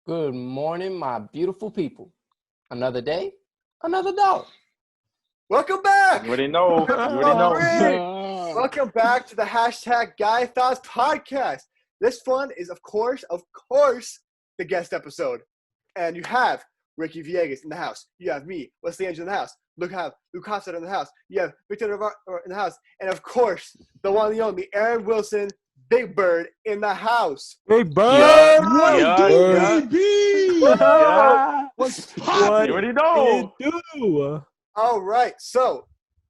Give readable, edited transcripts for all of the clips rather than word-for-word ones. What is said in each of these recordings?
Good morning, my beautiful people. Another day, another dollar. Welcome back. You already know. You already know. Welcome back to the hashtag Guy Thoughts podcast. This one is, of course, the guest episode. And you have Ricky Villegas in the house. You have me, Wesley Angel in the house. Luke Hofstad in the house. You have Victor Navarro in the house. And, of course, the one and the only Aaron Wilson, Big Bird, in the house. Big Bird! What's poppin'? You already know. Do? All right. So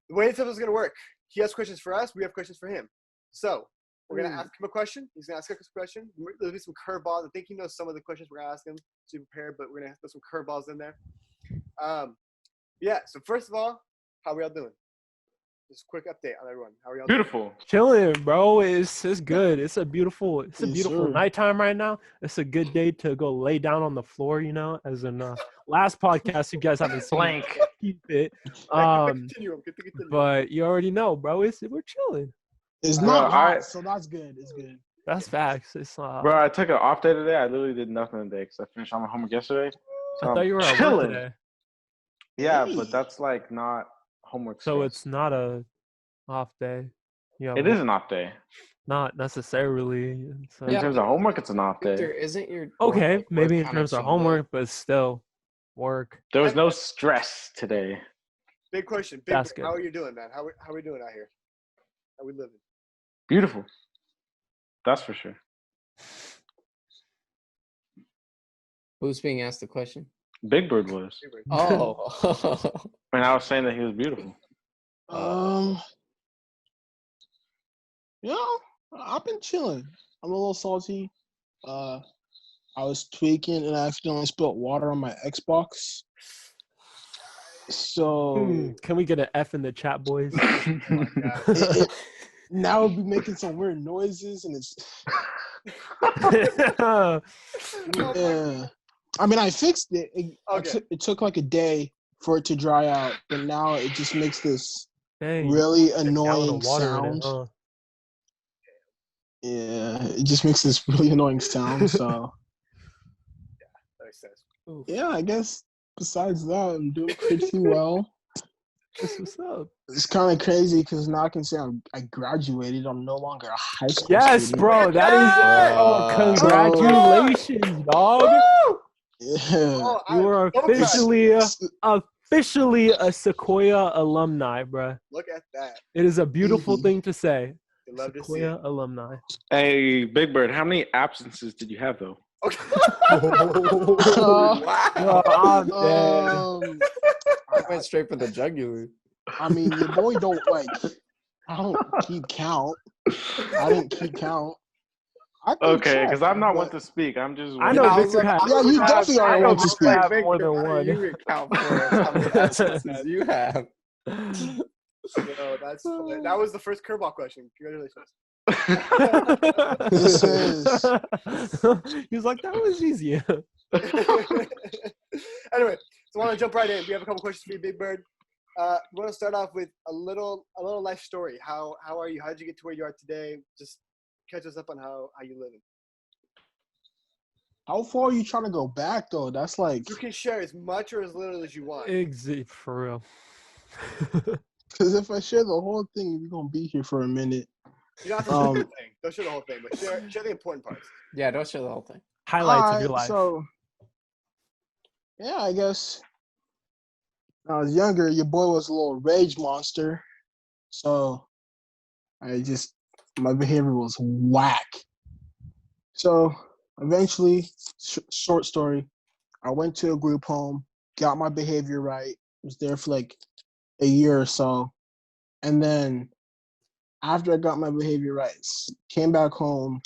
the way this episode is going to work, he has questions for us. We have questions for him. So we're going to ask him a question. He's going to ask us a question. There'll be some curveballs. I think he knows some of the questions we're going to ask him to be prepared, but we're going to put some curveballs in there. So first of all, how are we all doing? Just a quick update on everyone. How are y'all Beautiful. Chilling, bro. It's good. It's a beautiful sir. nighttime right now. It's a good day to go lay down on the floor, as in last podcast you guys haven't seen. Keep it. Continue. But you already know, bro. We're chilling. It's Bro, not hot, so that's good. It's good. That's facts. It's Bro, I took an off day today. I literally did nothing today because I finished all my homework yesterday. I thought you were at work chilling. today. Yeah, Hey. but that's like not homework. So stress. it's not a off day. Yeah, It is an off day. not necessarily. So. In terms of homework, it's an off Victor, day. isn't your Okay, work maybe in kind terms of similar? homework, but still work. There was no stress today. Big question. Big, That's good. how are you doing, man? How are we doing out here? How we living? Beautiful. That's for sure. Who's being asked the question? Big Bird was. Big Bird. Oh. And I was saying that he was beautiful. I've been chilling. I'm a little salty. I was tweaking and I accidentally spilled water on my Xbox. So Can we get an F in the chat, boys? Oh my God. now it'll be making some weird noises, and it's yeah. I mean, I fixed it. It took like a day for it to dry out, but now it just makes this Dang, really gallon annoying of water in sound. it, huh? Yeah, it just makes this really annoying sound. So That makes sense. yeah, I guess besides that, I'm doing pretty well. That's what's up. It's kind of crazy because now I can say I graduated. I'm no longer a high school Yes, student. bro. That is congratulations, dog. Yeah. You are officially a Sequoia alumni, bro. Look at that. It is a beautiful Mhm. thing to say. You love to see Sequoia it. alumni. Hey, Big Bird, how many absences did you have, though? Okay. Yo, I'm dead. I went straight for the jugular. I mean, your boy don't I don't keep count. I didn't keep count. I can Okay, check, because I'm not one but- to speak. I'm just. I know I was Victor like, has. Yeah, you definitely are I know one to Victor speak. has more than one. You account for how many absences you have. No, that's funny. That was the first curveball question. Congratulations. This is- He was like, that was easy. Anyway, so I want to jump right in. We have a couple questions for you, Big Bird. We want to start off with a little life story. How are you? How did you get to where you are today? Just catch us up on how you living. How far are you trying to go back though? That's like You can share as much or as little as you want. For real. because if I share the whole thing, we're gonna be here for a minute. You don't have to share the whole thing. Don't share the whole thing, but share the important parts. Yeah, don't show the whole thing. Highlights of your life. So, yeah, I guess when I was younger, your boy was a little rage monster. So, my behavior was whack. So, eventually, short story, I went to a group home, got my behavior right, was there for like a year or so. And then after I got my behavior right, came back home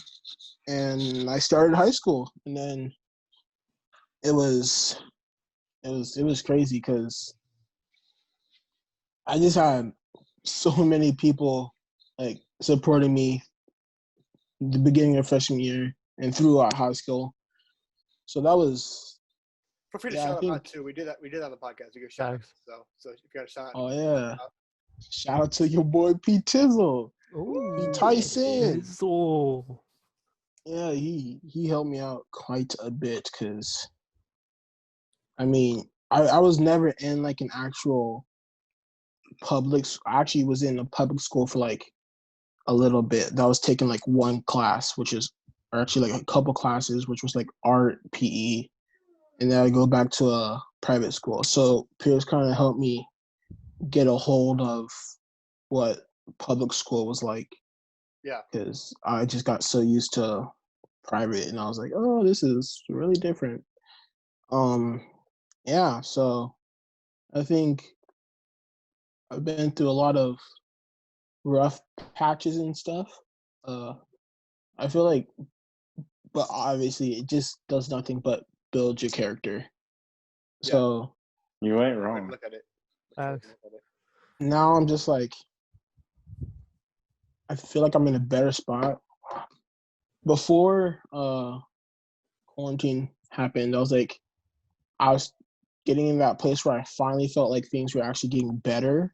and I started high school. And then it was crazy because I just had so many people like supporting me the beginning of freshman year and throughout high school. So that was Feel free to Yeah, I shout them out think- too. We did that on the podcast. We give shout outs. So if you got a shout out. oh yeah. Shout out to your boy P Tizzle. Ooh, Tyson. Tizzle. Yeah, he helped me out quite a bit because I mean I was never in like an actual I actually was in a public school for like a little bit. That was taking like one class, which is or actually like a couple classes, which was like art, PE, and then I go back to a private school. So Pierce kind of helped me get a hold of what public school was like. Yeah. Because I just got so used to private, and I was like, oh, this is really different. Yeah. So I think I've been through a lot of rough patches and stuff. I feel like, but obviously, it just does nothing but build your character. Yeah. So You ain't Like, wrong. look at it. Facts. Look at it. now I'm just like, I feel like I'm in a better spot. Before quarantine happened, I was getting in that place where I finally felt like things were actually getting better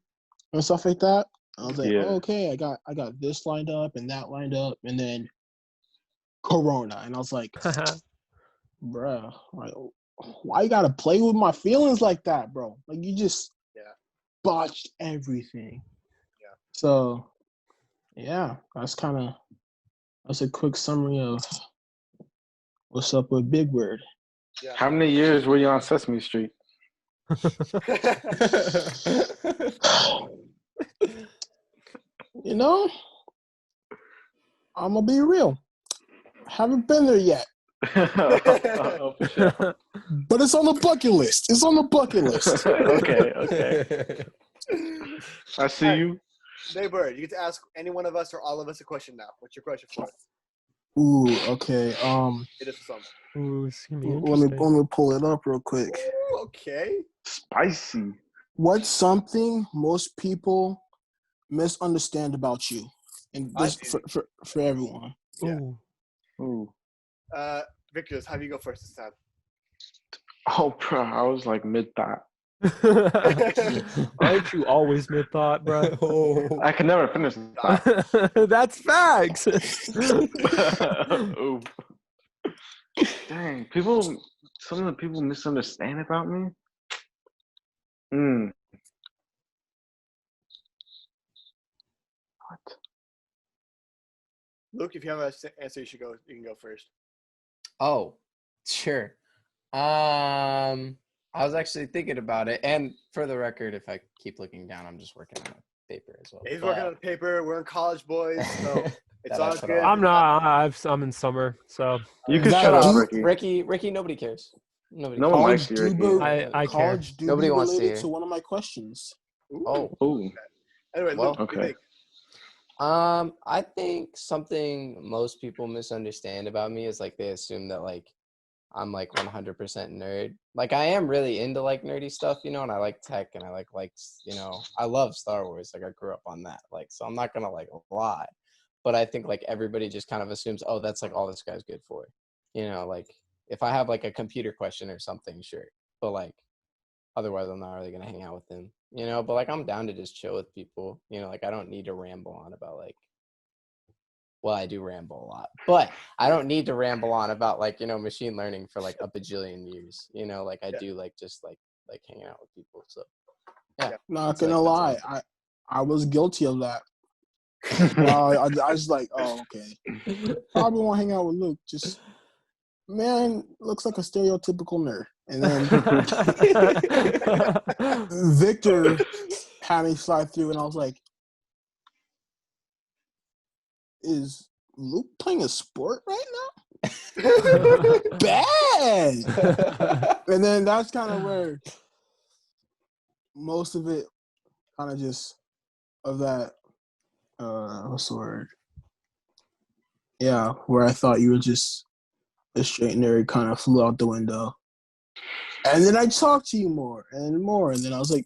and stuff like that. I was like, Yeah. oh, okay, I got this lined up and that lined up, and then Corona, and I was like, bruh, like, why you gotta play with my feelings like that, bro? Like you just botched everything. Yeah. So yeah, that's a quick summary of what's up with Big Word. Yeah. How many years were you on Sesame Street? You know, I'm gonna be real. Haven't been there yet, Oh, for sure. but it's on the bucket list. It's on the bucket list. Okay. I see Alright. you. Daybird, you get to ask any one of us or all of us a question now. What's your question for us? Ooh, okay. It is for some. Ooh, it's gonna be Let interesting. me pull it up real quick. Ooh, okay. Spicy. What's something most people misunderstand about you? And this That's easy. for everyone. Yeah. Ooh. Ooh. Victor, let's have you go first this time. Oh, bro, I was like mid-thought. Aren't you always mid-thought, bro? I can never finish the thought. That's facts. Ooh. Dang, some of the people misunderstand about me. What? Luke, if you have an answer, you can go first. Oh, sure. I was actually thinking about it, and for the record, if I keep looking down, I'm just working on a paper as well. He's working on the paper. We're in college, boys, so it's That I all put good. off. I'm not. I'm in summer, so You can That shut up, dude- Ricky. Ricky, nobody cares. Nobody No cares. one College likes you, do Ricky. be- I care. college do Nobody be wants to related hear. to one of my questions. Ooh. Oh. Ooh. Anyway, Well, Luke, what do you okay. think? I think something most people misunderstand about me is like they assume that like I'm like 100% nerd. Like I am really into like nerdy stuff, you know, and I like tech and I like you know, I love Star Wars. Like I grew up on that. Like so I'm not gonna like lie. But I think like everybody just kind of assumes, oh, that's like all this guy's good for. You know, like if I have like a computer question or something, sure. But like otherwise I'm not really gonna hang out with him. You know, but like I'm down to just chill with people. You know, like I don't need to ramble on about like well, I do ramble a lot, but I don't need to ramble on about like, you know, machine learning for like a bajillion years, you know, like I do like just like hanging out with people. So yeah. Not That's gonna like- that's lie, I was guilty of that. I was like, oh, okay. Probably won't hang out with Luke. Just man looks like a stereotypical nerd. And then Victor had me slide through, and I was like, is Luke playing a sport right now? Bad. And then that's kind of where most of it kind of just of that what's the word? Yeah, where I thought you were just a straight nerd kind of flew out the window. And then I talked to you more, and then I was like,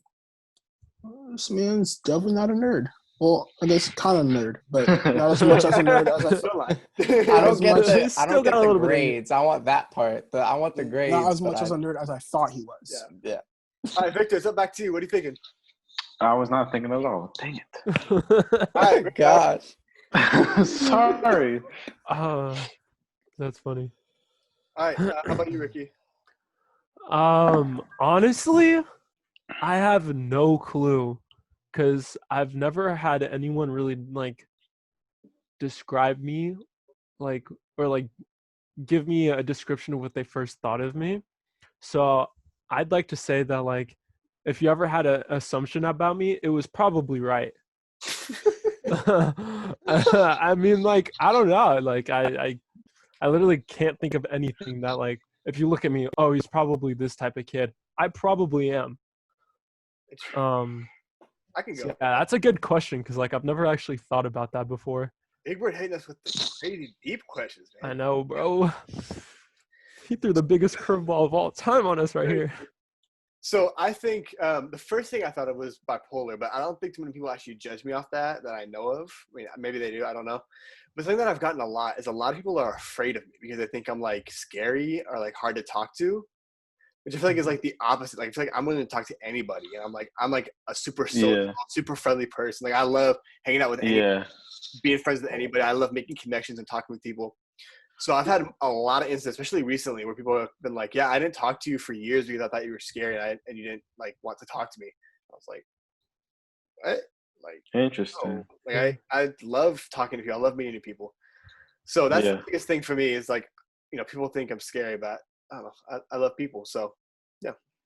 oh, this man's definitely not a nerd. Well, I guess kind of nerd, but not as much as a nerd as I feel like. I don't As get much- the He's I still don't got get a the little bit of it. grades. I want that part. I want the grades. Not as but much as a nerd as I thought he was. Yeah. All right, Victor, it's up back to you. What are you thinking? I was not thinking at all. Dang All right, Rick, Gosh. it. Sorry. That's funny. All right. How about you, Ricky? Honestly, I have no clue because I've never had anyone really like describe me like or like give me a description of what they first thought of me. So I'd like to say that like if you ever had an assumption about me, it was probably right. I mean, like I don't know, like I literally can't think of anything that like if you look at me, oh, he's probably this type of kid. I probably am. Um, I can so go. yeah, that's a good question because like I've never actually thought about that before. Big Bird hitting us with the crazy deep questions, man. I know, bro. He threw the biggest curveball of all time on us right here. So I think the first thing I thought of was bipolar, but I don't think too many people actually judge me off that I know of. I mean, maybe they do. I don't know. But the thing that I've gotten a lot is a lot of people are afraid of me because they think I'm like scary or like hard to talk to, which I feel like is like the opposite. Like I feel like I'm willing to talk to anybody, and I'm like a super social, Yeah. super friendly person. Like I love hanging out with anybody, Yeah. being friends with anybody. I love making connections and talking with people. So I've had a lot of instances, especially recently, where people have been like, "Yeah, I didn't talk to you for years because I thought you were scary and you didn't like want to talk to me." I was like, "What?" Like, Interesting. no. Like I love talking to people. I love meeting new people. So that's Yeah. the biggest thing for me is like, people think I'm scary, but I don't know. I love people. So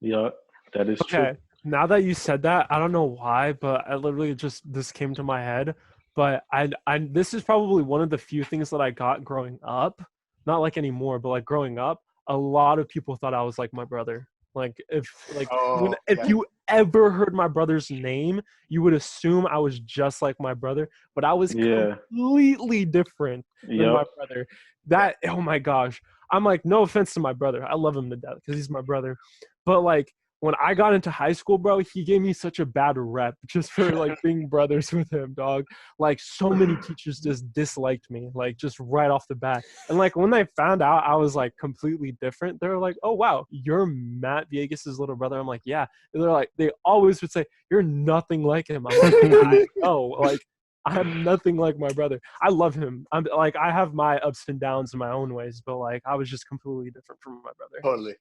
Yeah. That is true. Okay, now that you said that, I don't know why, but I literally just this came to my head. But I this is probably one of the few things that I got growing up, not like anymore, but like growing up, a lot of people thought I was like my brother. oh, If okay. you ever heard my brother's name, you would assume I was just like my brother, but I was Yeah. completely different than my Yep. brother. That oh my gosh, I'm like no offense to my brother, I love him to death because he's my brother, but like when I got into high school, bro, he gave me such a bad rep just for like being brothers with him, dog. Like so many teachers just disliked me, like just right off the bat. And like when they found out I was like completely different, they were like, "Oh wow, you're Matt Viegas' little brother." I'm like, "Yeah." And they're like, they always would say, "You're nothing like him." I'm like, "I know, like I'm nothing like my brother. I love him. I'm like I have my ups and downs in my own ways, but like I was just completely different from my brother." Totally.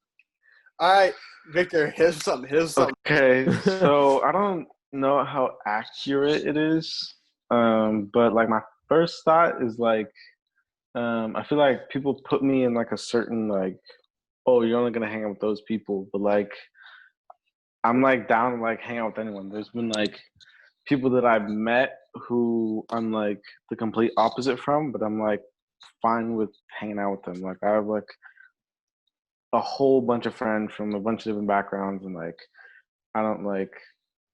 All right, Victor, here's something. Okay. So I don't know how accurate it is. But like my first thought is like, I feel like people put me in like a certain like, oh, you're only gonna hang out with those people, but like I'm like down to like hang out with anyone. There's been like people that I've met who I'm like the complete opposite from, but I'm like fine with hanging out with them. Like I have like a whole bunch of friends from a bunch of different backgrounds, and like I don't like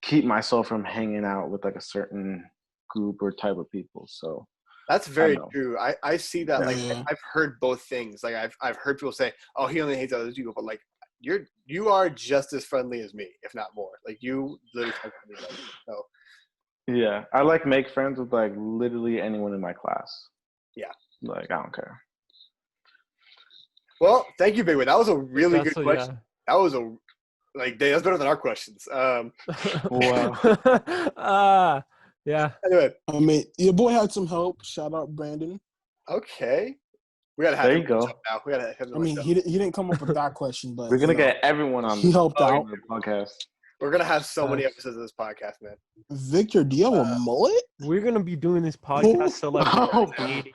keep myself from hanging out with like a certain group or type of people. So That's I very don't know. true. I see that. Like Yeah. I've heard both things. Like I've heard people say, "Oh, he only hates other people," but like you are just as friendly as me, if not more. Like you literally talk to me like so. Yeah, I like make friends with like literally anyone in my class. Yeah. Like I don't care. Well, thank you, Big Win. That was a really That's good a, question. That was a like that's better than our questions. Wow. Yeah. Anyway, I mean, your boy had some help. Shout out Brandon. okay. We gotta have There him you go. now. We gotta have him I on the mean, show. he didn't come up with that question, but We're gonna you know, get everyone on he helped Oh, out. the podcast. We're gonna have so many Facts. episodes of this podcast, man. Victor, do you have a mullet? We're gonna be doing this podcast till like we're Oh. 80.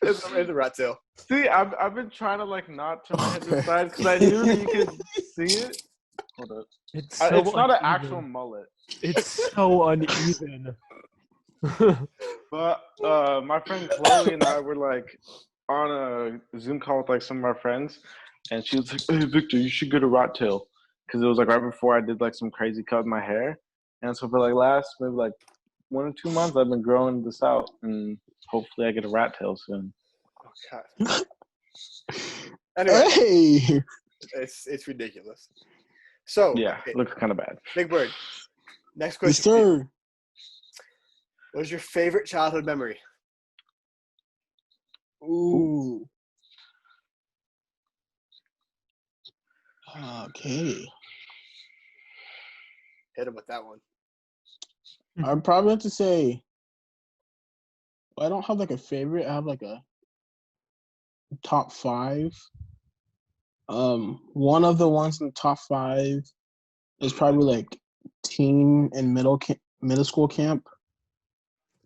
It's a rat tail. See, I've been trying to like not turn my head to the Okay. side because I knew that you could see it. Hold up. It's so It's not an uneven. actual mullet. It's so uneven. But my friend Chloe and I were like on a Zoom call with like some of our friends, and she was like, "Hey Victor, you should get a rat tail," because it was like right before I did like some crazy cut in my hair, and so for like last maybe like 1 or 2 months I've been growing this out, and hopefully I get a rat tail soon. Oh god. Anyway, Hey, it's ridiculous. So Yeah, okay, it looks kind of bad. Big Bird. Next yes, question. for you. sir. What is your favorite childhood memory? Ooh. Okay. Hit him with that one. I'd probably have to say I don't have like a favorite. I have like a top five. One of the ones in the top five is probably like teen and middle school camp.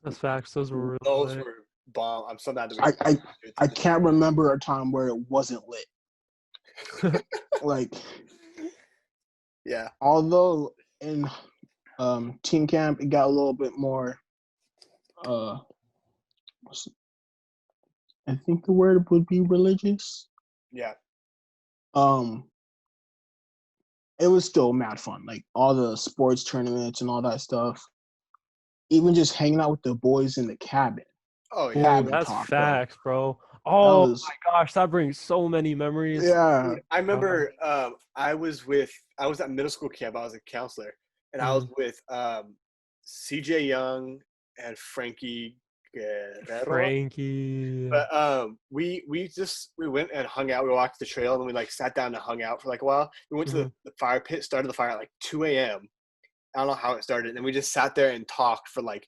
That's facts. Those were really Those lit. were bomb. I'm so mad that I can't remember a time where it wasn't lit. Like, Yeah. although in teen camp it got a little bit more I think the word would be religious. Yeah. It was still mad fun. Like all the sports tournaments and all that stuff. Even just hanging out with the boys in the cabin. Oh Ooh, yeah. Cabin that's talk, bro. facts, bro. Oh was- my gosh, that brings so many memories. Yeah. I remember I was at middle school camp. I was a counselor, and I was with CJ Young and Frankie Guerrero. Frankie. But we went and hung out. We walked the trail and we like sat down and hung out for like a while. We went to the fire pit, started the fire at like 2 a.m. I don't know how it started, and we just sat there and talked for like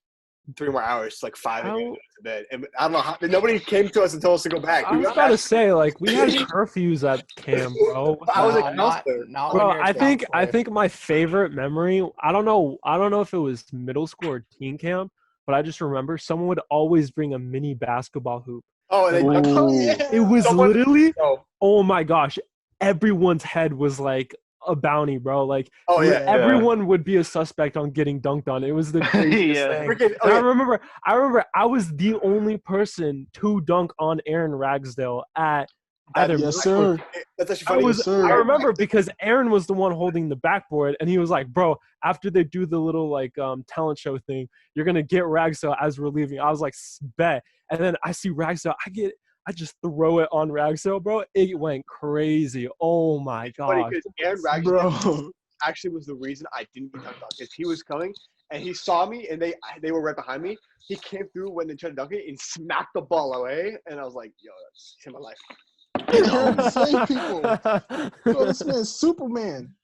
3 more hours, like 5 a.m. to bed. And I don't know how nobody came to us and told us to go back. I was about to say, like, we had curfews at camp, bro. What I was the a heck? counselor. Not Bro, when you're a I counselor. think my favorite memory, I don't know if it was middle school or teen camp, but I just remember someone would always bring a mini basketball hoop. Oh, and Like, they, Oh yeah. It was Someone- literally, oh, oh my gosh, everyone's head was like a bounty, bro. Like, oh yeah. everyone would be a suspect on getting dunked on. It was the craziest Yeah. thing. Freaking, oh, And yeah. I remember I was the only person to dunk on Aaron Ragsdale at either Yes, middle school. sir. That's actually I funny. was Yes, sir. I remember because Aaron was the one holding the backboard, and he was like, "Bro, after they do the little like talent show thing, you're gonna get Ragsdale as we're leaving." I was like, "Bet." And then I see Ragsdale, I just throw it on Ragsdale, bro. It went crazy. Oh my funny gosh. because Aaron Ragsdale Bro. actually was the reason I didn't get dunked on because he was coming and he saw me and they were right behind me. He came through when they tried to dunk it and smacked the ball away, and I was like, "Yo, that's saved my life." Save people. Bro, this man's Superman.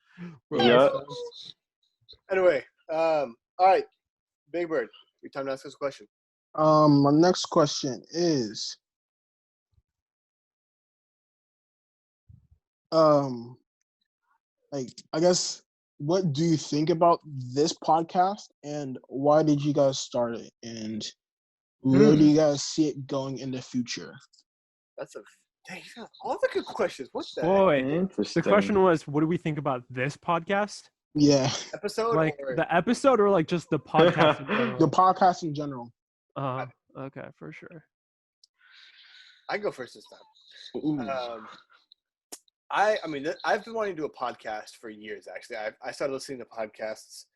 Bro, Yeah. Anyway, all right, Big Bird, we time to ask us a question. My next question is like I guess what do you think about this podcast and why did you guys start it and where do you guys see it going in the future? That's a dang, all the good questions. What the heck? Boy, Interesting. the question was, what do we think about this podcast? Yeah, Episode Like or the episode or like just the podcast in general? the podcast in general. Okay, for sure. I go first this time. Ooh. I mean, I've been wanting to do a podcast for years. Actually, I started listening to podcasts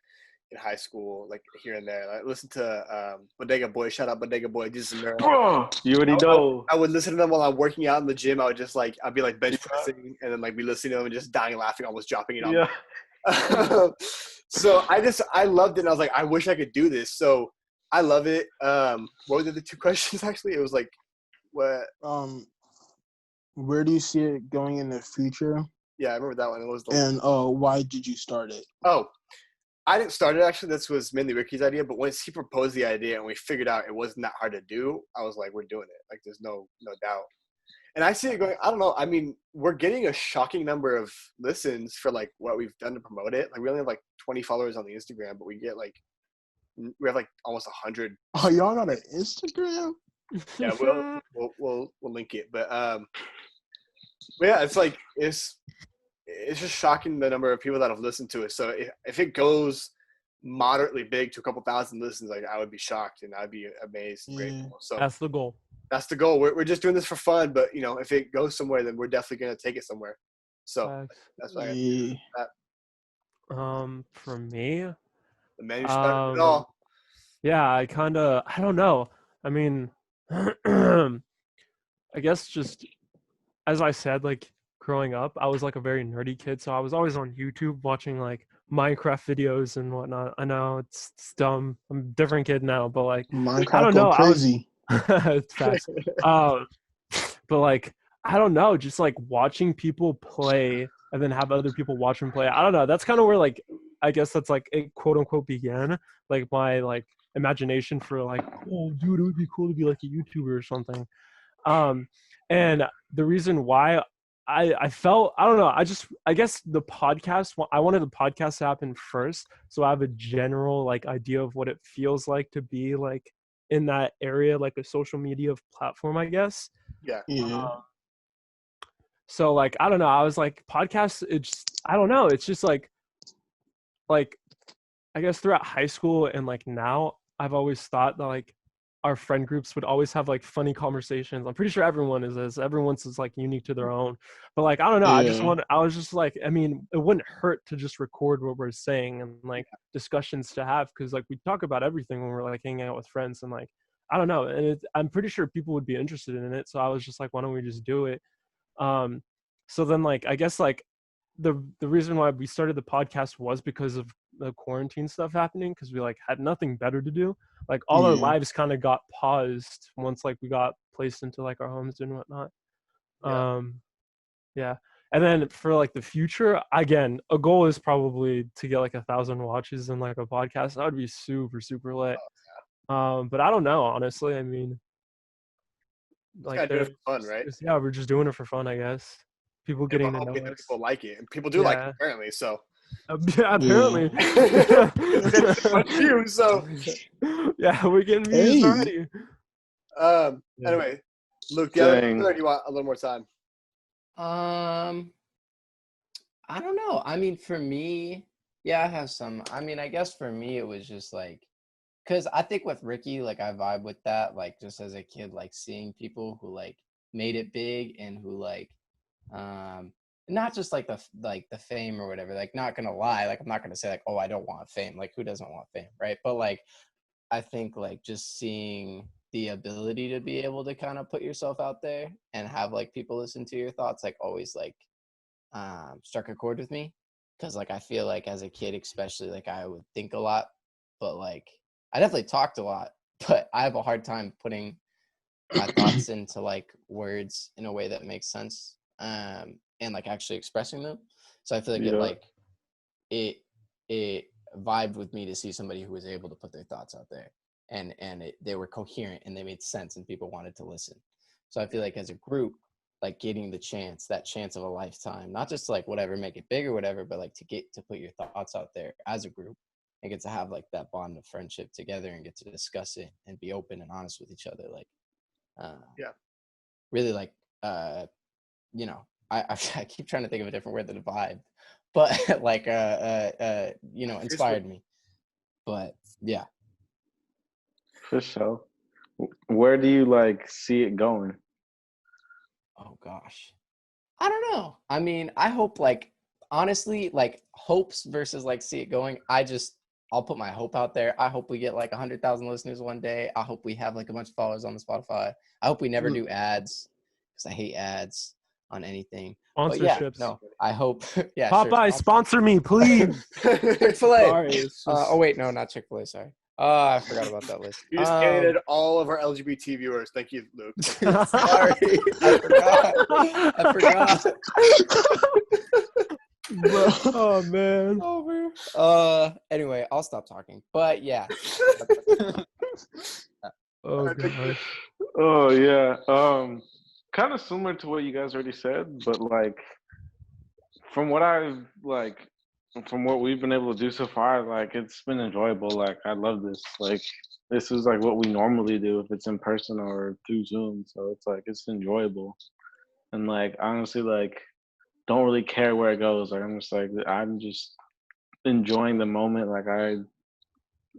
in high school, like here and there. I listened to Bodega Boy. Shout out Bodega Boy. Jesus and Mary. Bro, you already know. I would listen to them while I'm working out in the gym. I'd be like bench pressing and then like be listening to them and just dying laughing, almost dropping it on. Yeah. So I loved it. And I was like, I wish I could do this. So I love it. What were the other two questions? Actually, it was like, what? Where do you see it going in the future? Yeah, I remember that one. It was the And why did you start it? Oh, I didn't start it actually. This was mainly Ricky's idea. But once he proposed the idea and we figured out it wasn't that hard to do, I was like, we're doing it. Like, there's no doubt. And I see it going. I don't know. I mean, we're getting a shocking number of listens for like what we've done to promote it. Like, we only have like 20 followers on the Instagram, but we have like almost 100. Oh, y'all got an Instagram? Yeah, we'll link it. But yeah, it's like it's just shocking the number of people that have listened to it. So if it goes moderately big to a couple thousand listens, like I would be shocked and I'd be amazed and grateful. So That's the goal. that's the goal. We're just doing this for fun, but you know, if it goes somewhere, then we're definitely gonna take it somewhere. So Facts. that's why Yeah. For me, the manuscript of it all. yeah, I don't know. I mean, I guess just as I said, like growing up, I was like a very nerdy kid, so I was always on YouTube watching like Minecraft videos and whatnot. I know it's dumb. I'm a different kid now, but like Minecraft I don't go know. I was crazy. it's fast. But like I don't know, just like watching people play and then have other people watch them play. I don't know. That's kind of where like I guess that's like it quote unquote began. Like my like imagination for like, oh, dude, it would be cool to be like a YouTuber or something. And the reason why I felt, I don't know, I guess the podcast, I wanted the podcast to happen first, so I have a general like idea of what it feels like to be like in that area, like a social media platform, I guess. Yeah. Yeah. So like, I don't know, I was like, podcasts, it's, I don't know, it's just like I guess throughout high school and like now, I've always thought that like our friend groups would always have like funny conversations. I'm pretty sure everyone is this. Everyone's is like unique to their own. But like, I don't know. Yeah. I was just like, I mean, it wouldn't hurt to just record what we're saying and like discussions to have, because like we talk about everything when we're like hanging out with friends, and like, I don't know. And I'm pretty sure people would be interested in it. So I was just like, why don't we just do it? Um, so then like, I guess like the reason why we started the podcast was because of the quarantine stuff happening, because we like had nothing better to do. Like all our Yeah. lives kind of got paused once like we got placed into like our homes and whatnot. Yeah. Yeah. And then for like the future, again, a goal is probably to get like 1,000 watches in like a podcast. That would be super, super lit. But I don't know, honestly. I mean, like Gotta do it for fun, right? yeah, we're just doing it for fun, I guess. People Yeah, getting but to know hoping that us. people like it, and people do like it Yeah. apparently. So Yeah, apparently. we're getting so much views. So Yeah, we're getting views Hey. already. Yeah. anyway, Luke, do you have any Dang. further, or do you want a little more time? I don't know. I mean, for me, yeah, I have some. I mean, I guess for me, it was just like, because I think with Ricky, like I vibe with that, like just as a kid, like seeing people who like made it big and who like, not just like the fame or whatever. Like, not gonna lie, like I'm not gonna say like, oh, I don't want fame. Like, who doesn't want fame, right? But like, I think like just seeing the ability to be able to kind of put yourself out there and have like people listen to your thoughts, like always like struck a chord with me, because like I feel like as a kid especially, like I would think a lot, but like I definitely talked a lot, but I have a hard time putting my thoughts into like words in a way that makes sense, and like actually expressing them. So I feel like Yeah. it vibed with me to see somebody who was able to put their thoughts out there, and they were coherent and they made sense and people wanted to listen. So I feel like as a group, like getting that chance of a lifetime, not just like whatever, make it big or whatever, but like to get to put your thoughts out there as a group and get to have like that bond of friendship together and get to discuss it and be open and honest with each other. Like, Yeah. really like, you know, I keep trying to think of a different word than a vibe, but like, you know, inspired me. But yeah. For sure. Where do you like see it going? Oh gosh. I don't know. I mean, I hope like honestly, like hopes versus like see it going. I'll put my hope out there. I hope we get like 100,000 listeners one day. I hope we have like a bunch of followers on the Spotify. I hope we never do ads, because I hate ads on anything. But yeah, Sponsorships. no, I hope. Yeah, Popeye, sponsor me, please. Chick-fil-A. Sorry, it's Oh just- wait, no, not Chick-fil-A. Sorry. Oh, I forgot about that list. You just alienated all of our LGBT viewers. Thank you, Luke. Sorry, I forgot. I forgot. Bro. Oh man. Over. Anyway, I'll stop talking. But yeah. Oh gosh. Oh yeah. Kind of similar to what you guys already said, but like from what I've like from what we've been able to do so far, like it's been enjoyable. Like I love this. Like this is like what we normally do if it's in person or through Zoom. So it's like it's enjoyable. And like honestly, like don't really care where it goes. Like I'm just enjoying the moment. Like I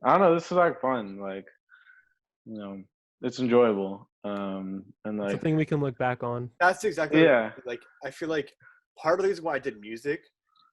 don't know, this is like fun. Like, you know, it's enjoyable. And It's a like thing we can look back on. That's exactly Yeah. like I feel like part of the reason why I did music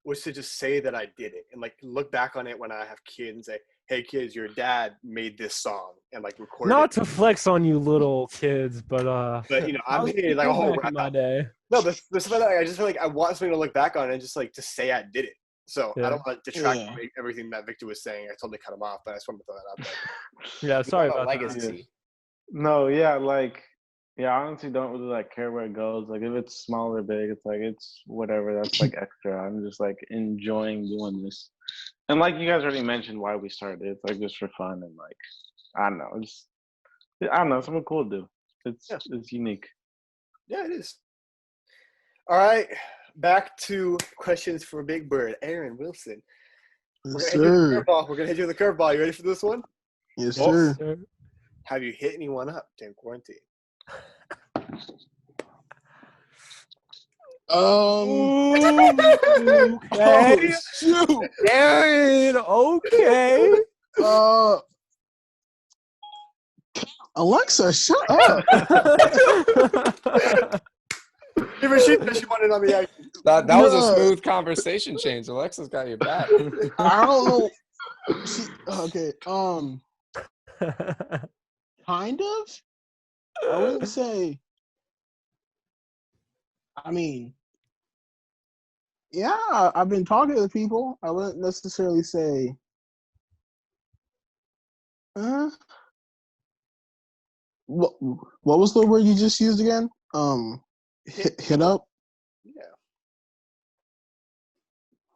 was to just say that I did it and like look back on it when I have kids and say, hey kids, your dad made this song and like recorded Not it. to flex on you little kids, but But you know, I I'm was thinking like a cool whole back in rap my album. day. No, but there's something that I just feel like I want something to look back on and just like to say I did it. So I Yeah. don't want to detract Yeah. from everything that Victor was saying. I totally cut him off, but I just wanted to throw that out there. Yeah, sorry What about that. legacy. no, yeah, like yeah, I honestly don't really like care where it goes. Like if it's small or big, it's like it's whatever. That's like extra. I'm just like enjoying doing this. And like you guys already mentioned why we started. It's like just for fun and like I don't know. I don't know. Something cool to do. It's unique. Yeah, it is. All right, back to questions for Big Bird, Aaron Wilson. Yes, sir. We're gonna hit you with a curveball. You ready for this one? Yes, Yes, sir. sir. Have you hit anyone up during quarantine? Okay. Oh, shoot. Aaron, okay. Alexa, shut up. Even she wanted on the action. That was a Yeah. smooth conversation change. Alexa's got your back. I don't know. Okay. Kind of. I wouldn't say. I mean, yeah, I've been talking to people. I wouldn't necessarily say. What was the word you just used again? Hit up. Yeah.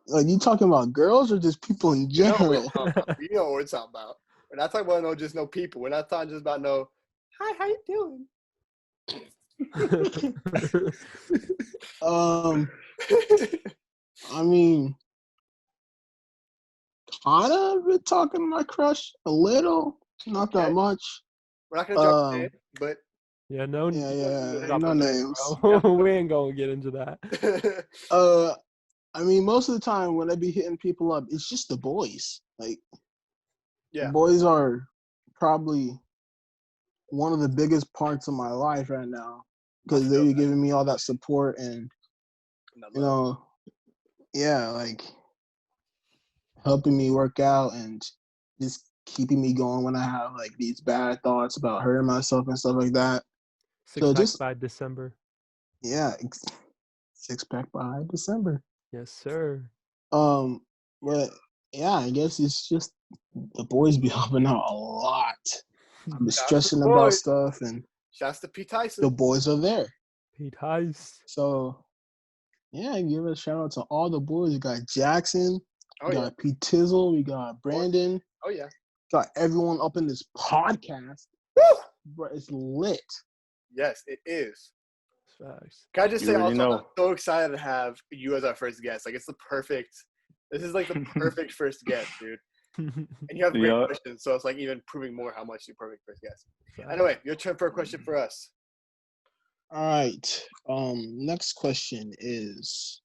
Like, you talking about girls or just people in You know what general? we're talking about. You know what we're talking about. We're not talking about just no people. We're not talking just about no, hi, how you doing? I mean, kind of been talking to my crush a little, not that Okay. much. We're not gonna drop the name, but Yeah, no, Yeah, drop no the name, names. bro. We ain't gonna get into that. I mean, most of the time when I be hitting people up, it's just the boys. Like, yeah. the boys are probably one of the biggest parts of my life right now because they be giving me all that support and, you know, yeah, like helping me work out and just keeping me going when I have like these bad thoughts about hurting myself and stuff like that. Six So pack just by December. yeah, 6-pack by December. Yes, sir. But yeah, I guess it's just the boys be helping out a lot. I'm Shout out to stressing the about boys. stuff, and Shouts to Pete Tyson. the boys are there. Pete Heist. So yeah, give a shout out to all the boys. We got Jackson, Oh we yeah. got Pete Tizzle, we got Brandon, Oh yeah. got everyone up in this podcast. Woo! Bro, it's lit. Yes, it is. Facts. Can I just You say already also, know. I'm so excited to have you as our first guest. Like, it's the perfect. This is like the perfect first guest, dude. And you have great Yeah. questions, so it's like even proving more how much you're perfect first guest. Anyway, your turn for a question for us. All right. Next question is,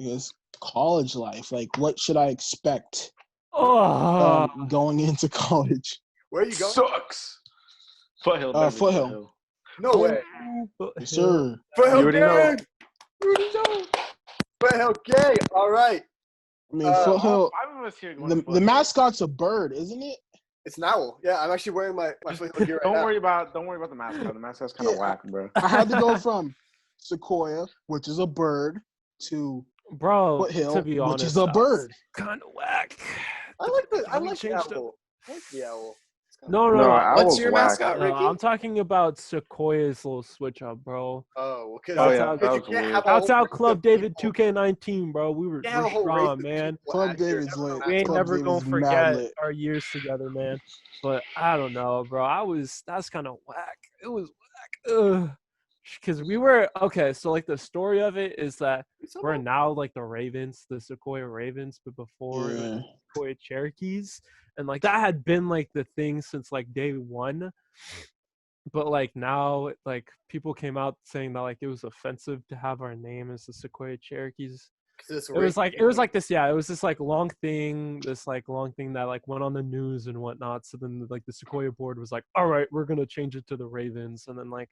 I guess, college life. Like, what should I expect Oh, going into college? Where are you going? Sucks. Foothill. baby, Foothill. No way. Yes, sir. Foothill You already know. gang. Foothill gang. All right. I mean, Uh, Foothill. 5 of us here going to The Foothill. mascot's a bird, isn't it? It's an owl. Yeah, I'm actually wearing my Foothill gear right Don't now. worry about the mascot. The mascot's kind of Yeah. whack, bro. I had to go from Sequoia, which is a bird, to bro. Foothill, To be honest, which is a bird. Kind of whack. I like the We changed owl. I like the owl. No. What's Owl's your whack. mascot, No, Ricky? I'm talking about Sequoia's little switch up, bro. Oh, because Oh, Shouts yeah, out, that you was can't weird. have a shouts whole out race Club of David people. 2K19, bro. You We're can't have a whole race strong, of man. people Club out here David's having a lit. We ain't Club never David's gonna mad forget lit. our years together, man. But I don't know, bro. That's kind of whack. It was whack. Ugh. Because we were okay. So like the story of it is that we're now like the Ravens, the Sequoia Ravens, but before it was Yeah. Sequoia Cherokees, and like that had been like the thing since like day one. But like now, like people came out saying that like it was offensive to have our name as the Sequoia Cherokees. It was like this, yeah. It was this like long thing that like went on the news and whatnot. So then like the Sequoia board was like, all right, we're gonna change it to the Ravens, and then like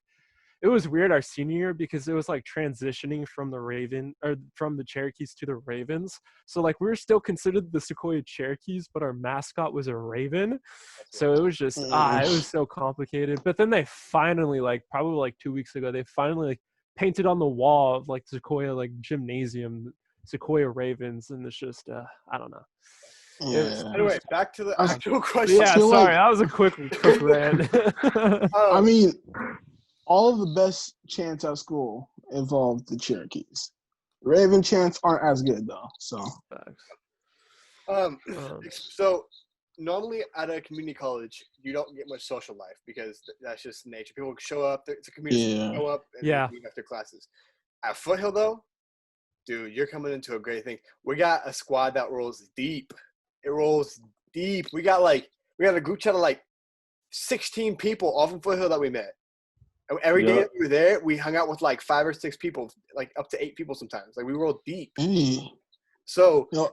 it was weird our senior year because it was like transitioning from the Cherokees to the Ravens. So like we were still considered the Sequoia Cherokees, but our mascot was a raven. So it was just it was so complicated. But then they finally, like probably like 2 weeks ago, they finally like painted on the wall of like Sequoia like gymnasium, Sequoia Ravens, and it's just I don't know. Yeah. Anyway, back to the actual question. Yeah, feel sorry, like- that was a quick rant. I mean, all of the best chants at school involved the Cherokees. Raven chants aren't as good though. So so normally at a community college, you don't get much social life because that's just nature. People show up. It's a community. Yeah. Show up and Yeah. leave after classes. At Foothill, though, dude, you're coming into a great thing. We got a squad that rolls deep. It rolls deep. We got a group chat of like 16 people all from Foothill that we met. And every day Yeah. that we were there, we hung out with like 5 or 6 people, like up to 8 people sometimes. Like we rolled deep. Hey, So, yo,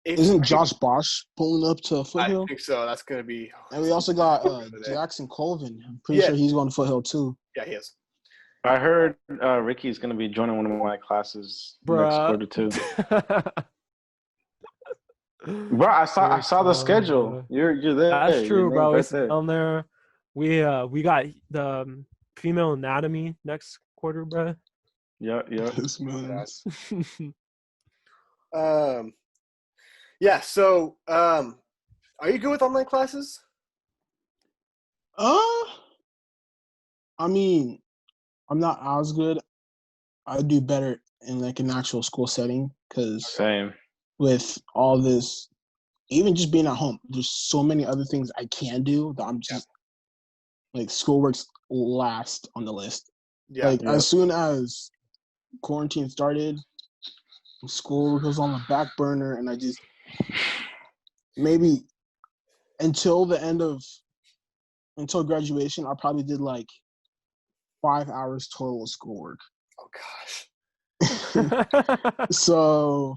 if isn't Josh Bosch pulling up to I Foothill? think so. That's gonna be. And we also got today. Jackson Colvin. I'm pretty Yeah. sure he's going to Foothill too. Yeah, he is. I heard Ricky's gonna be joining one of my classes next Bruh. quarter too. Bro, I saw the schedule. You're there. That's Your true, name's bro. right It's there. down there. We got the female anatomy next quarter, bro. Yeah. This man. Yeah. So, are you good with online classes? I mean, I'm not as good. I do better in like an actual school setting because Same. with all this, even just being at home, there's so many other things I can do that I'm just like schoolwork's last on the list. Yeah. Like as soon as quarantine started, school was on the back burner, and I just maybe until graduation, I probably did like 5 hours total of schoolwork. Oh gosh. So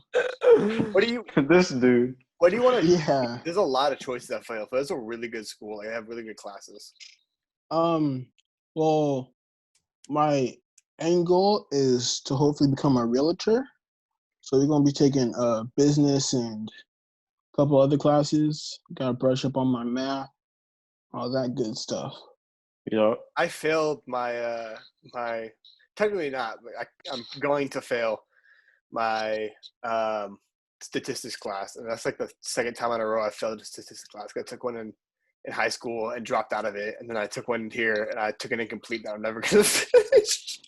What do you This dude. want to? yeah. There's a lot of choices at Foothill. It's a really good school. Like, they have really good classes. Well, my end goal is to hopefully become a realtor. So we're gonna be taking business and a couple other classes. Gotta brush up on my math, all that good stuff. Yeah. I failed my my technically not, but I'm going to fail my statistics class, and that's like the second time in a row I failed a statistics class. I took one in high school and dropped out of it, and then I took one here and I took an incomplete that I'm never gonna finish.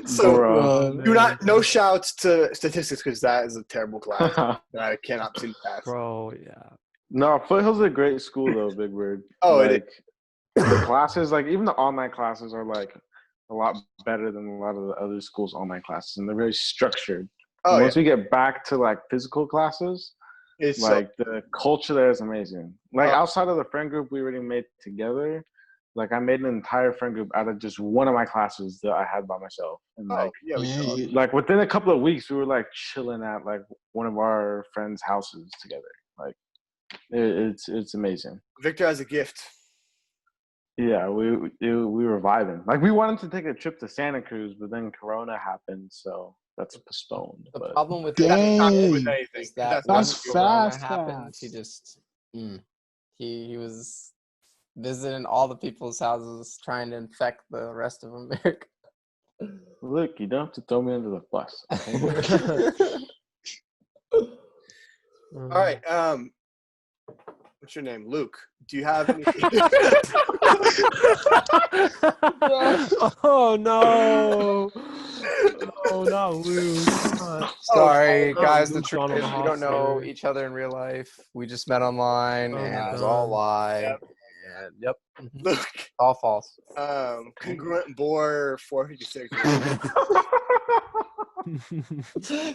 So Bro. no shouts to statistics because that is a terrible class that I cannot seem to pass. Bro, yeah. No, Foothill's a great school though, Big Bird. Oh, it like, the classes, like even the online classes are like a lot better than a lot of the other schools' online classes, and they're very structured. Oh, Once we get back to like physical classes, It's like the culture there is amazing. Like Oh. outside of the friend group we already made together, like I made an entire friend group out of just one of my classes that I had by myself, and like yeah, we saw. Yeah. like within a couple of weeks we were like chilling at like one of our friends' houses together. Like it's amazing. Victor has a gift. Yeah, we were vibing. Like we wanted to take a trip to Santa Cruz, but then Corona happened, so that's postponed. The But problem with Dang. that With anything. is that That's when Corona fast, happened, he fast. just he was visiting all the people's houses trying to infect the rest of America. look, you don't have to throw me under the bus. Okay? All right. What's your name? Luke. Do you have any? Oh no! Oh, not Luke. Sorry, Oh, guys. The Luke's truth gone on is, the we don't know hospital. each other in real life. We just met online, Oh, and my it was all God. lie. Yep. And yep, Luke. all false. Congruent bore 456.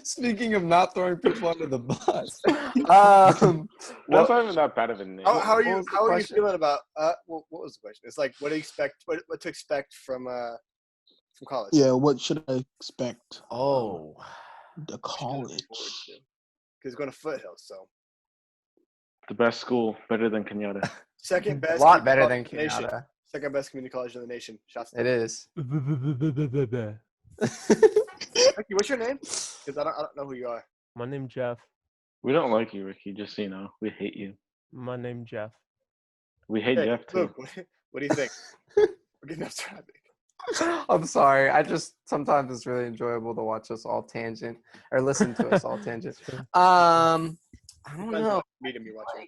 Speaking of not throwing people under the bus, That's not even that bad of a name. How are What you? was the How are you question? feeling about? What was the question? It's like what to expect. What to expect from college? Yeah, what should I expect? oh, The college. Because going to Foothill, so The best school, better than Kenyatta. second a best. lot community better college than in the nation. Kenyatta. Second best community college in the nation. Shouts to It is. Ricky, what's your name? Because I don't know who you are. My name Jeff. We don't like you, Ricky. Just so you know, we hate you. My name Jeff. We hate Hey, Jeff too. Luke, what do you think? We're getting off topic. I'm sorry. I just sometimes it's really enjoyable to watch us all tangent or listen to us all tangent. I don't Depends know. what medium you're watching.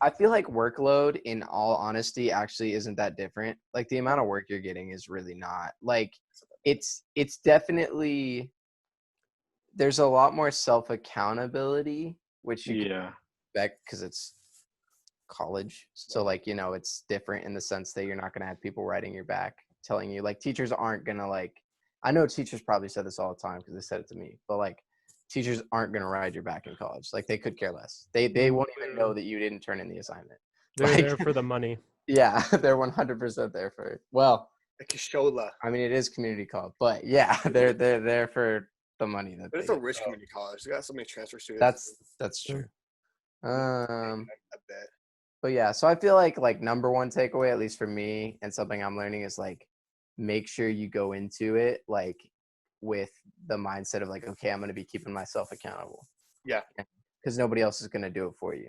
I feel like workload, in all honesty, actually isn't that different. Like the amount of work you're getting is really not. Like it's definitely there's a lot more self accountability, which you can Yeah. respect because it's college. So like, you know, it's different in the sense that you're not going to have people writing your back telling you, like, teachers aren't going to, like, I know teachers probably said this all the time because they said it to me, but like teachers aren't going to ride your back in college. Like they could care less. They won't even know that you didn't turn in the assignment. They're Like, there for the money. yeah, they're 100% there for it. Well, The Kishola. I mean, it is community college, but yeah, they're there for the money that But it's they a get. rich So community college. They got so many transfer students. that's true. I bet. But yeah, so I feel like number one takeaway, at least for me, and something I'm learning is like make sure you go into it like with the mindset of like, okay, I'm gonna be keeping myself accountable. Yeah. Because nobody else is gonna do it for you,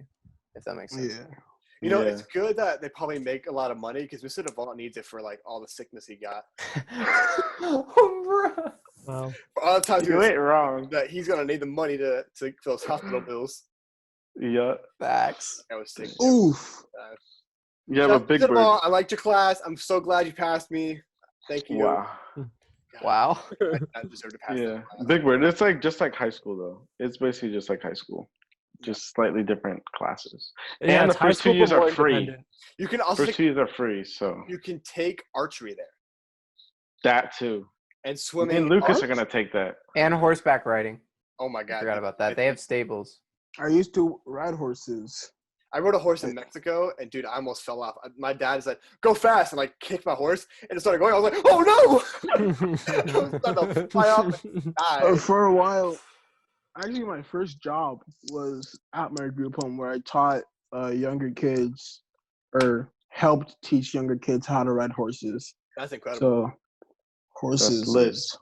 if that makes sense. Yeah. You know, Yeah. it's good that they probably make a lot of money because Mr. Devant needs it for like all the sickness he got. Oh, bro. Wow. For all the times he You was ain't wrong. that he's gonna need the money to fill his hospital bills. Yeah. Facts. That was sick. Oof. Yeah, Shout out but Big to Bird. Devant. I liked your class. I'm so glad you passed me. Thank you. Wow. Wow. I deserve to pass. Yeah. that class. Big Bird. It's like just like high school though. It's basically just like high school. Just slightly different classes. Yeah, And it's the high first 2 school, years but more are free. independent. You can also First 2 years are free, so you can take archery there that too. and Me swimming. and Lucas Arch- are gonna take that. And horseback riding. Oh my I god! forgot about that. They have stables. I used to ride horses. I rode a horse in Mexico, and dude, I almost fell off. My dad is like, "Go fast!" and like kicked my horse, and it started going. I was like, "Oh no!" I was starting to fly off and die. For a while, actually, my first job was at my group home where I taught younger kids or helped teach younger kids how to ride horses. That's incredible. So horses, lit. is-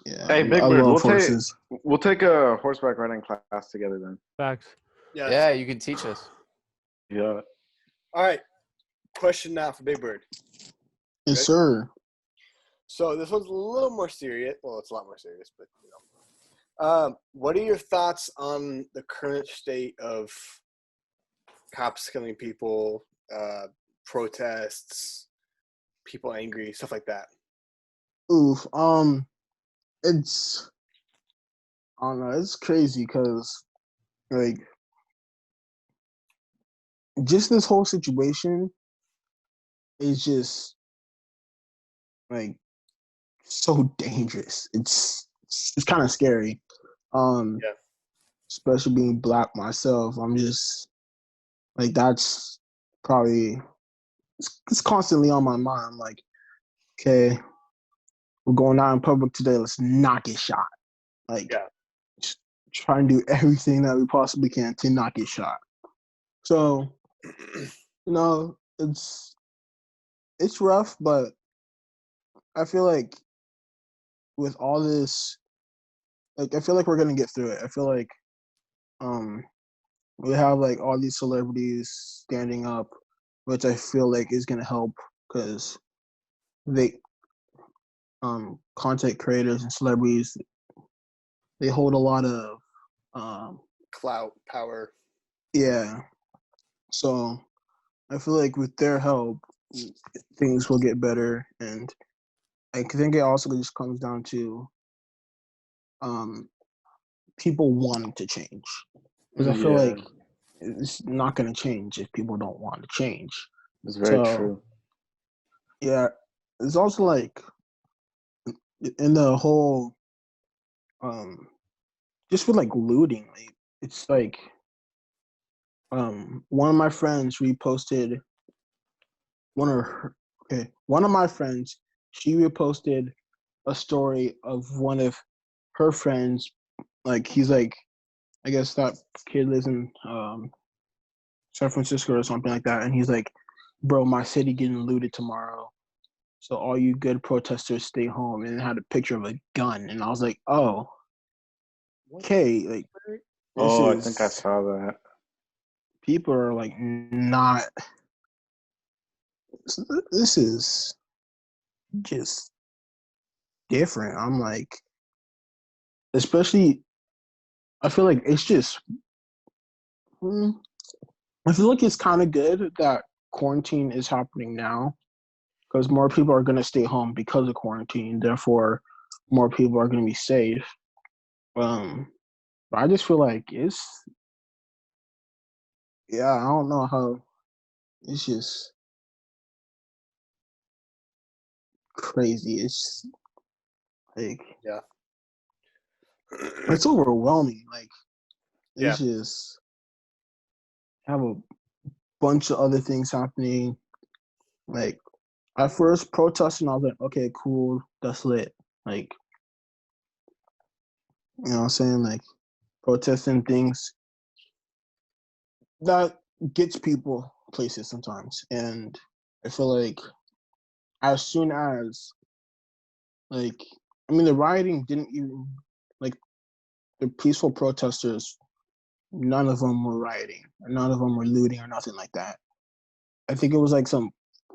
yeah, Hey, Big I Bird, love horses. we'll take a horseback riding class together then. Facts. Yeah, you can teach us. Yeah. All right. Question now for Big Bird. Yes, Ready? sir. So this one's a little more serious. Well, it's a lot more serious, but you know. What are your thoughts on the current state of cops killing people, protests, people angry, stuff like that? Oof. It's I don't know. It's crazy because like just this whole situation is just like so dangerous. It's kind of scary. Yeah. Especially being black myself. I'm just like that's probably it's constantly on my mind. I'm like, okay, we're going out in public today. Let's not get shot. Like, Yeah. try and do everything that we possibly can to not get shot. So, you know, it's rough, but I feel like with all this, like I feel like we're gonna get through it. I feel like we have like all these celebrities standing up, which I feel like is gonna help because they content creators and celebrities, they hold a lot of Clout, power. yeah. So I feel like with their help, things will get better, and I think it also just comes down to people wanting to change. Because I feel like it's not going to change if people don't want to change. It's very So, true. Yeah, it's also like in the whole, just with like looting, like, it's like one of my friends reposted one of my friends, she reposted a story of one of her friends. Like he's like, I guess that kid lives in San Francisco or something like that, and he's like, bro, my city getting looted tomorrow. So all you good protesters stay home, and it had a picture of a gun, and I was like, oh, okay, like I think I saw that. people are like not. This is just different. I'm like, especially, I feel like it's just. I feel like it's kind of good that quarantine is happening now, because more people are going to stay home because of quarantine. Therefore, more people are going to be safe. But I just feel like yeah, I don't know how. It's just crazy. It's like Yeah. it's overwhelming. Like Yeah. it's just have a bunch of other things happening. Like at first protesting, I was like, okay, cool, that's lit. Like you know what I'm saying? Like protesting things that gets people places sometimes. And I feel like as soon as like I mean the rioting didn't even like the peaceful protesters, none of them were rioting, or none of them were looting or nothing like that. I think it was like some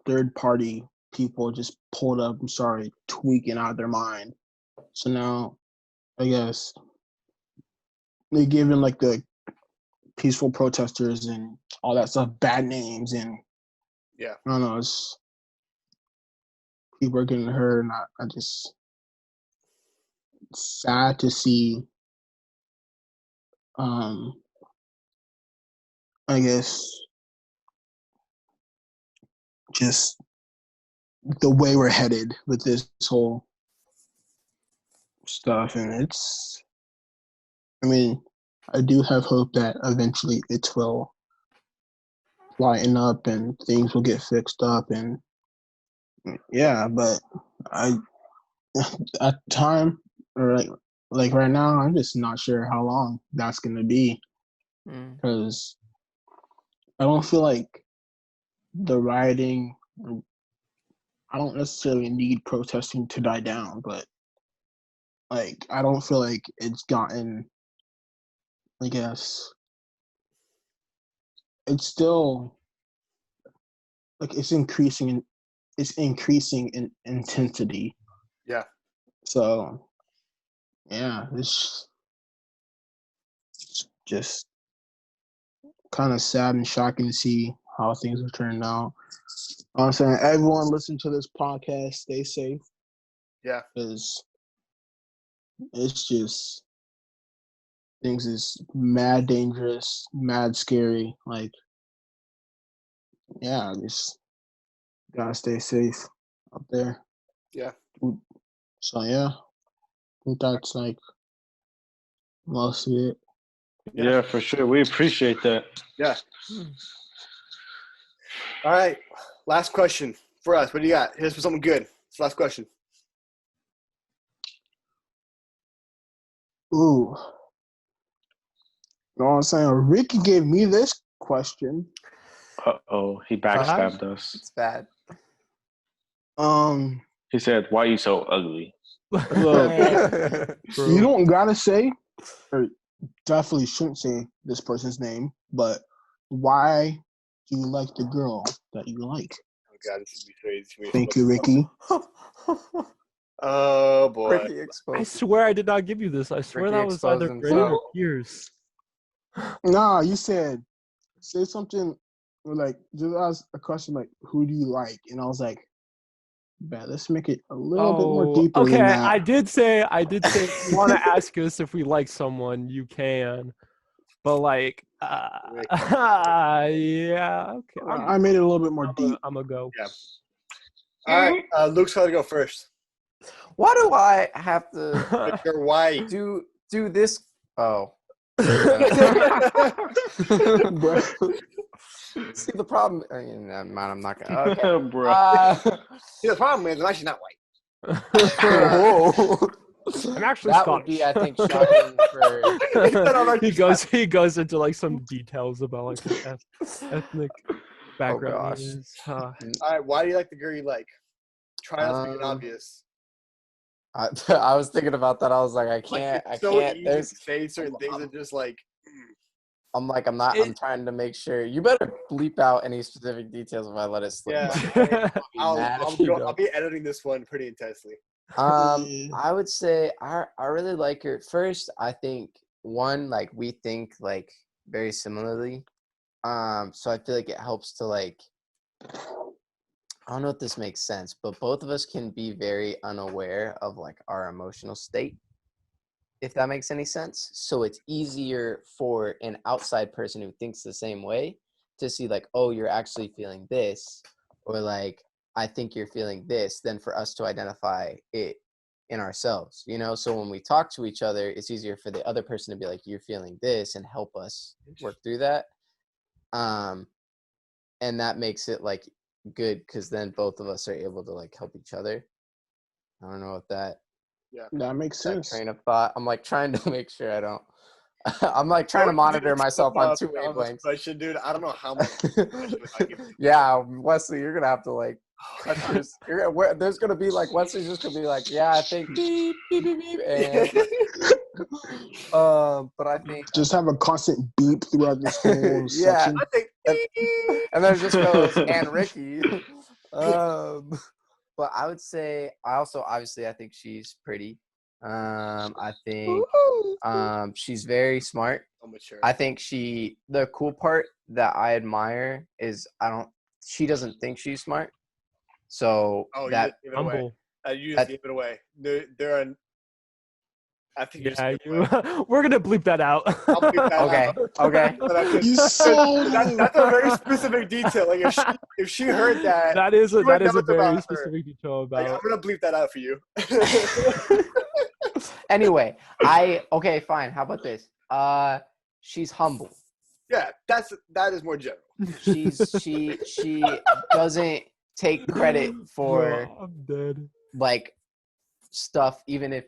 third party people just pulled up and started tweaking out their mind. So now I guess they giving like the peaceful protesters and all that stuff bad names, and Yeah. I don't know, it's people are getting hurt, and I just sad to see um I guess just the way we're headed with this whole stuff. And it's I mean I do have hope that eventually it will lighten up and things will get fixed up, and yeah, but I at the time or like right now I'm just not sure how long that's gonna be, Mm. because I don't feel like the rioting, I don't necessarily need protesting to die down, but like I don't feel like it's gotten, I guess it's still like it's increasing in intensity. Yeah. So yeah, it's just kind of sad and shocking to see how things are turning out. I'm saying everyone listen to this podcast, stay safe, Yeah. because it's just things is mad dangerous, mad scary. Like yeah, just gotta stay safe up there. Yeah. So yeah, I think that's like most of it. Yeah, for sure. We appreciate that. Yeah. Mm. All right. Last question for us. What do you got? Here's for something good. It's the last question. Ooh, you know what I'm saying? Ricky gave me this question. Uh-oh, he backstabbed us. It's bad. He said, "Why you so ugly?" Look, Bro. you don't gotta say, or definitely shouldn't say this person's name, but why do you like the girl that you like? Oh God, this would be crazy. Thank you, Ricky. Oh boy. Ricky I exposed. swear I did not give you this. I swear Ricky that was either exposed Brandon or himself. Pierce. Nah, you said say something like just ask a question like who do you like? And I was like, man, let's make it a little bit more deeper okay. than that. I did say if you want to ask us if we like someone, you can. But like, Rick. yeah, okay. I made it a little bit more deep. I'm gonna go. Yeah. All right. Luke's got to go first. Why do I have to You're white. do this? Oh. Bruh. See the problem. Man, I'm not gonna. Okay. Bro. See, the problem is I'm actually not white. I'm actually that Scottish. would be, I think, shocking for. he goes into like some details about like his ethnic background. gosh. Is. All right. Why do you like the girl you like? Try not to make it obvious. I was thinking about that. I was like, I can't. It's I so can't. easy There's. to say certain things and just like. I'm like, I'm not. I'm trying to make sure. You better bleep out any specific details if I let it slip. Yeah. Mad if you I'll be editing this one pretty intensely. I would say I really like her. First, I think one, like we think like very similarly. So I feel like it helps to like, I don't know if this makes sense, but both of us can be very unaware of like our emotional state, if that makes any sense. So it's easier for an outside person who thinks the same way to see like, oh, you're actually feeling this, or like, I think you're feeling this, than for us to identify it in ourselves, you know? So when we talk to each other, it's easier for the other person to be like, you're feeling this, and help us work through that. And that makes it like good, because then both of us are able to like help each other. I don't know if that That makes sense. train of thought. I'm like trying to make sure I don't. I'm like trying to monitor myself on two wavelengths. Question, dude. I don't know how much. Yeah, Wesley, you're gonna have to like. There's gonna be like Wesley's just gonna be like, yeah, I think beep beep beep beep, and but I think Just have a constant beep throughout this whole Yeah. section. I think. and then it just goes and Ricky. But I would say I think she's pretty. I think she's very smart. I'm mature. I think the cool part that I admire is she doesn't think she's smart. So Oh, that you just gave it away. Humble. You just gave it away. There are. I think you just Yeah, gave it away. we're gonna bleep that out. I'll bleep that okay, out. okay. But I You so that's a very specific detail. Like if she heard that, that is a you would that is know a it's about very her. specific detail like, I'm about. gonna bleep that out for you. Anyway, okay, fine. How about this? She's humble. Yeah, that is more general. She doesn't take credit for Bro, I'm dead. like stuff, even if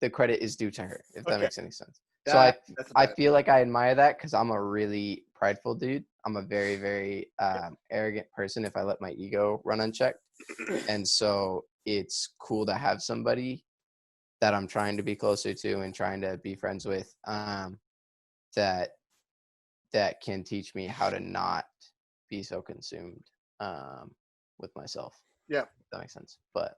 the credit is due to her, if that Okay. makes any sense. So That's I feel like I admire that, because I'm a really prideful dude. I'm a very, very arrogant person if I let my ego run unchecked. And so it's cool to have somebody that I'm trying to be closer to and trying to be friends with, that can teach me how to not be so consumed with myself. Yeah. If that makes sense. But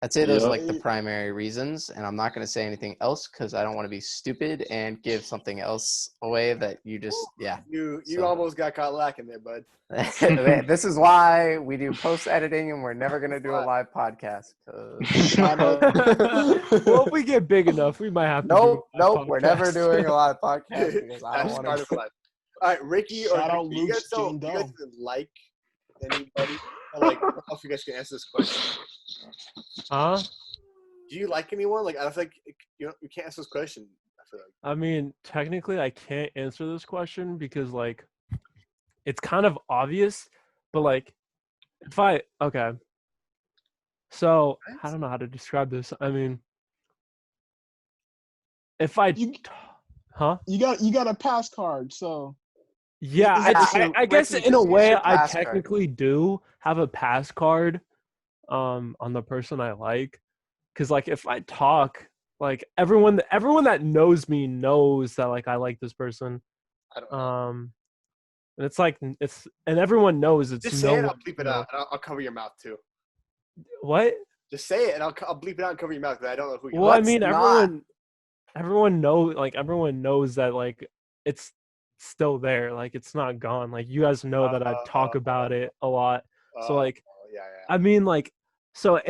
I'd say those are Yep. like the primary reasons, and I'm not going to say anything else because I don't want to be stupid and give something else away that you just You So- almost got caught lacking there, bud. This is why we do post editing, and we're never going to do a live podcast. 'cause- Well, if we get big enough, we might have to. Nope, we're never doing a live podcast because I That's don't part want of to. life. All right, Ricky or Shout out Ricky, you Luke's guys don't Jane you guys Doe. like anybody? Or, like, I don't know if you guys can answer this question. Huh? Do you like anyone? Like, I feel like you can't answer this question. I feel like. I mean, technically, I can't answer this question because, like, it's kind of obvious. But like, okay. So I don't know how to describe this. I mean, if I, You- huh? You got a pass card, so Yeah, I guess Ricky, in a just use way your I pass card. technically do have a pass card on the person I like, because like if I talk, like everyone that knows me knows that like I like this person, I don't know. and it's like and everyone knows it's Just no say it. I'll one- bleep it out. And I'll cover your mouth too. What? Just say it, and I'll bleep it out and cover your mouth. Because I don't know who you Well, I are. mean not? everyone knows that like it's still there, like it's not gone. Like you guys know that I talk about it a lot. So like yeah. I mean, like, so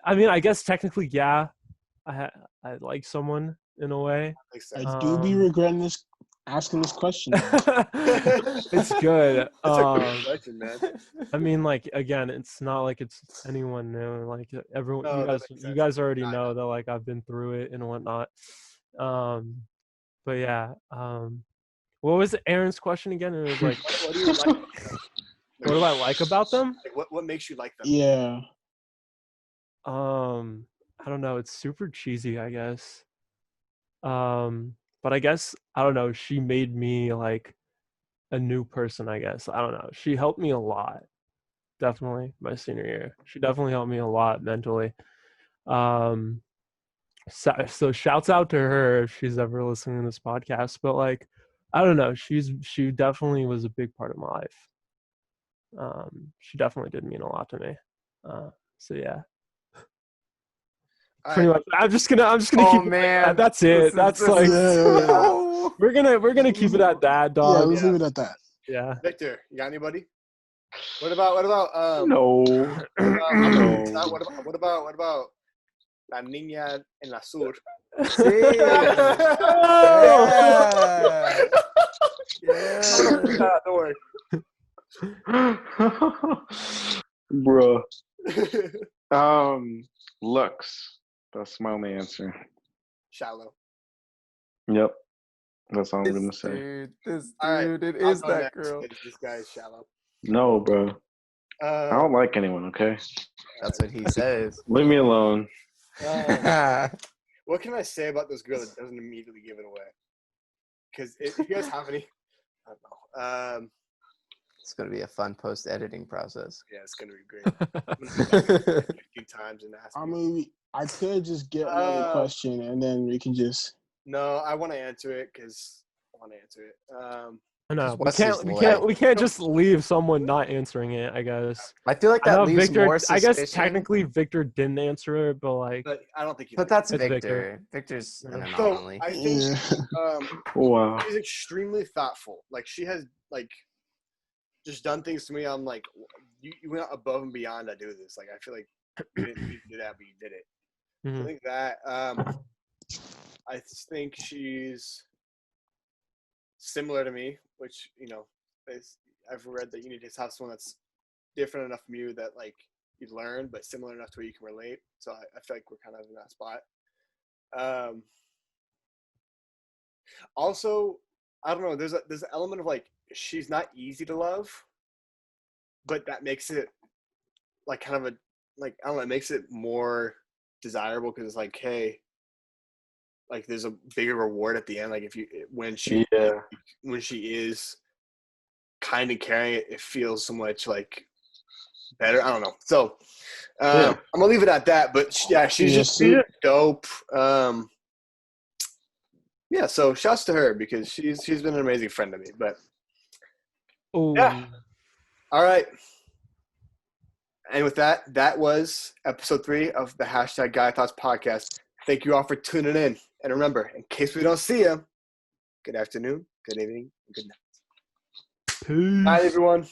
I guess technically, yeah, I like someone in a way. Makes sense. I do be regretting asking this question. It's good. That's a good question, man. I mean, like, again, it's not like it's anyone new. Like everyone, No, that makes you sense. guys already I know that like I've been through it and whatnot. But yeah. What was Aaron's question again? It was like, What do you like? what do I like about them? Like, what makes you like them? Yeah. I don't know. It's super cheesy, I guess. But I guess I don't know. She made me like a new person. I guess I don't know. She helped me a lot. Definitely my senior year. She definitely helped me a lot mentally. So shouts out to her if she's ever listening to this podcast. But like, I don't know. She definitely was a big part of my life. She definitely did mean a lot to me. So yeah. All Pretty right. much. I'm just gonna Oh keep it like man, that. That's it. That's like Yeah. we're gonna keep it at that, Yeah, dog. let's leave it at that. Yeah. Victor, you got anybody? What about No. No. what about La Niña en la Sur? See? Don't worry. Bro. Looks. That's my only answer. Shallow. Yep. That's all I'm gonna This say. dude, this All right, dude, it I'll is go that next, girl. 'cause this guy is shallow. No, bro. I don't like anyone, okay? That's what he says. Leave me alone. What can I say about this girl that doesn't immediately give it away? Because if you guys have any, I don't know. It's gonna be a fun post-editing process. Yeah, it's gonna be great. I'm gonna go back 15 times and ask. I you. mean, I could just get another question and then we can just. No, I want to answer it because I want to answer it. No, we Wes can't. is We loyal. can't. We can't just leave someone not answering it. I guess. I feel like I that know leaves Victor. more I guess suspicion. technically Victor didn't answer it, but like, But I don't think he. But that's It's Victor. Victor. Victor's an Yeah. So anomaly. I think Yeah. Wow. she's extremely thoughtful. Like she has like just done things to me. I'm like, you went above and beyond to do this. Like I feel like you didn't need to do that, but you did it. So I Mhm. think that. I think she's similar to me, which I've read that you need to have someone that's different enough from you that like you learn, but similar enough to where you can relate. So I feel like we're kind of in that spot. Also, I don't know. There's an element of like she's not easy to love, but that makes it like kind of a like I don't know. It makes it more desirable because it's like, hey, like there's a bigger reward at the end. Like when she is kind of carrying it, it feels so much like better. I don't know. So I'm gonna leave it at that. But she's just dope. Yeah, so shouts to her because she's been an amazing friend to me. But Oh. yeah, all right. And with that, that was episode 3 of the Hashtag Guy Thoughts podcast. Thank you all for tuning in. And remember, in case we don't see you, good afternoon, good evening, and good night. Peace. Bye, everyone.